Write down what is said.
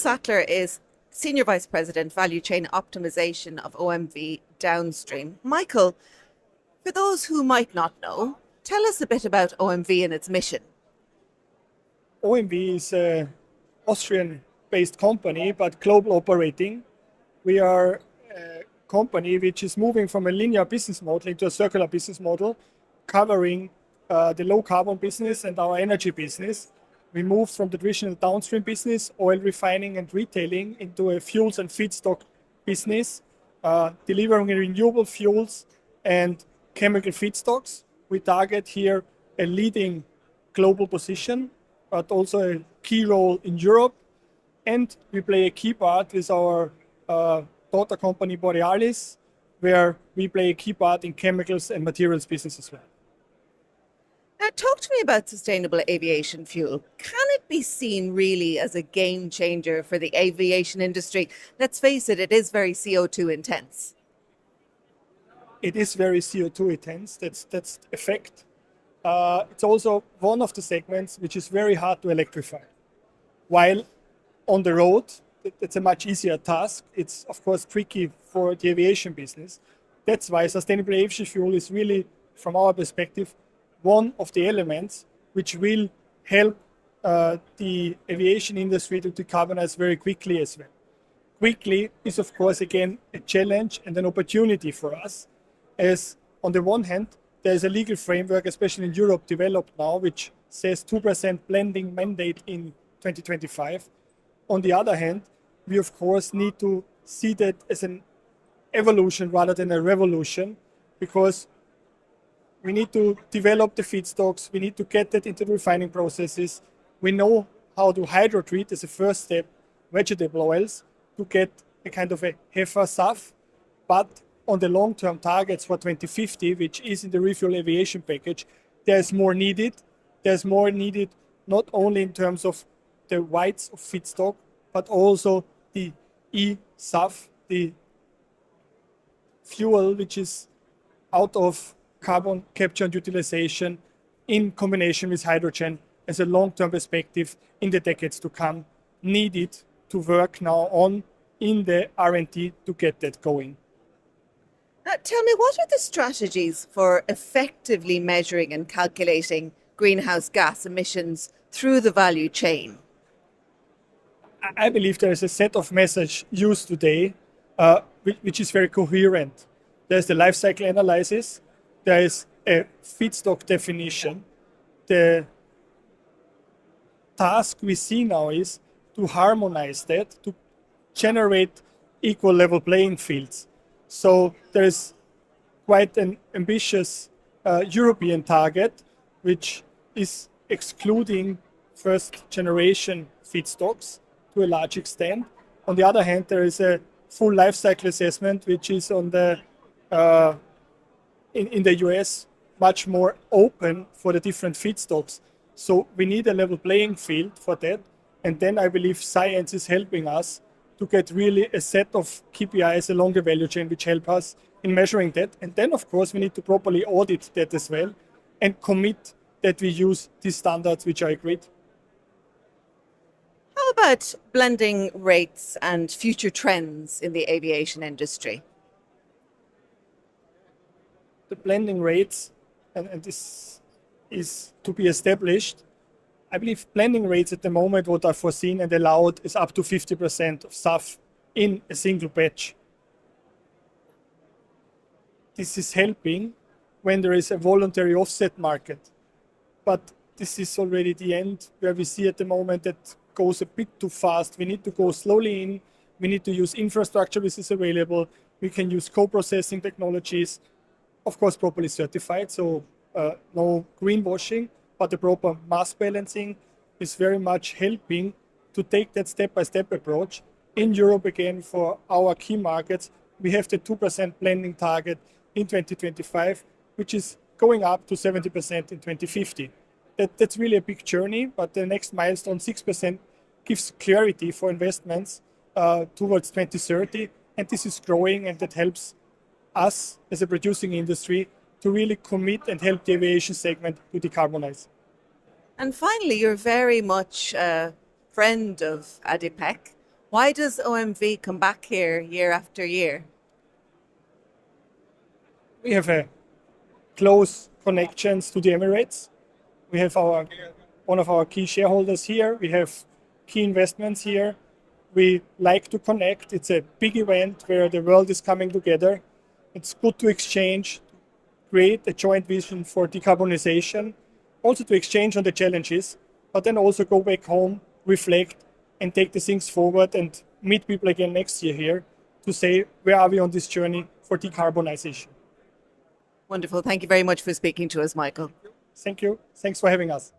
Sattler is Senior Vice President, Value Chain Optimization of OMV Downstream. Michael, for those who might not know, tell us a bit about OMV and its mission. OMV is an Austrian-based company, but global operating. We are a company which is moving from a linear business model into a circular business model, covering the low-carbon business and our energy business. We moved from the traditional downstream business, oil refining and retailing, into a fuels and feedstock business, delivering renewable fuels and chemical feedstocks. We target here a leading global position, but also a key role in Europe. And we play a key part with our daughter company Borealis, where we play a key part in chemicals and materials business as well. Now, talk to me about sustainable aviation fuel. Can it be seen really as a game changer for the aviation industry? Let's face it, it is very CO2 intense. It is very CO2 intense, that's a fact. It's also one of the segments which is very hard to electrify. While on the road, it's a much easier task. It's of course tricky for the aviation business. That's why sustainable aviation fuel is really, from our perspective, one of the elements which will help the aviation industry to decarbonize very quickly as well. Quickly is of course again a challenge and an opportunity for us, as on the one hand there is a legal framework, especially in Europe, developed now, which says 2% blending mandate in 2025. On the other hand, we of course need to see that as an evolution rather than a revolution, because we need to develop the feedstocks, we need to get that into the refining processes. We know how to hydrotreat as a first step vegetable oils to get a kind of a HEFA SAF, but on the long-term targets for 2050, which is in the refuel aviation package, there's more needed. There's more needed not only in terms of the whites of feedstock, but also the e-SAF, the fuel which is out of carbon capture and utilization in combination with hydrogen as a long-term perspective in the decades to come, needed to work now on in the R&D to get that going. Now, tell me, what are the strategies for effectively measuring and calculating greenhouse gas emissions through the value chain? I believe there is a set of methods used today which is very coherent. There's the life cycle analysis, there is a feedstock definition. The task we see now is to harmonize that, to generate equal level playing fields. So there is quite an ambitious European target, which is excluding first generation feedstocks to a large extent. On the other hand, there is a full life cycle assessment, which is on the in the US much more open for the different feedstocks. So we need a level playing field for that. And then I believe science is helping us to get really a set of KPIs along the value chain which help us in measuring that. And then of course we need to properly audit that as well and commit that we use these standards which are agreed. How about blending rates and future trends in the aviation industry? The blending rates, and this is to be established. I believe blending rates at the moment, what are foreseen and allowed, is up to 50% of SAF in a single batch. This is helping when there is a voluntary offset market. But this is already the end where we see at the moment that goes a bit too fast. We need to go slowly in. We need to use infrastructure which is available. We can use co-processing technologies, of course properly certified, so no greenwashing, but the proper mass balancing is very much helping to take that step-by-step approach. In Europe, again, for our key markets, we have the 2% blending target in 2025, which is going up to 70% in 2050. That's really a big journey, but the next milestone, 6%, gives clarity for investments towards 2030, and this is growing, and that helps us as a producing industry to really commit and help the aviation segment to decarbonize. And finally, you're very much a friend of ADIPEC. Why does OMV come back here year after year? We have a close connections to the Emirates. We have one of our key shareholders here. We have key investments here. We like to connect. It's a big event where the world is coming together. It's good to exchange, create a joint vision for decarbonization, also to exchange on the challenges, but then also go back home, reflect, and take the things forward and meet people again next year here to say, where are we on this journey for decarbonization? Wonderful. Thank you very much for speaking to us, Michael. Thank you. Thanks for having us.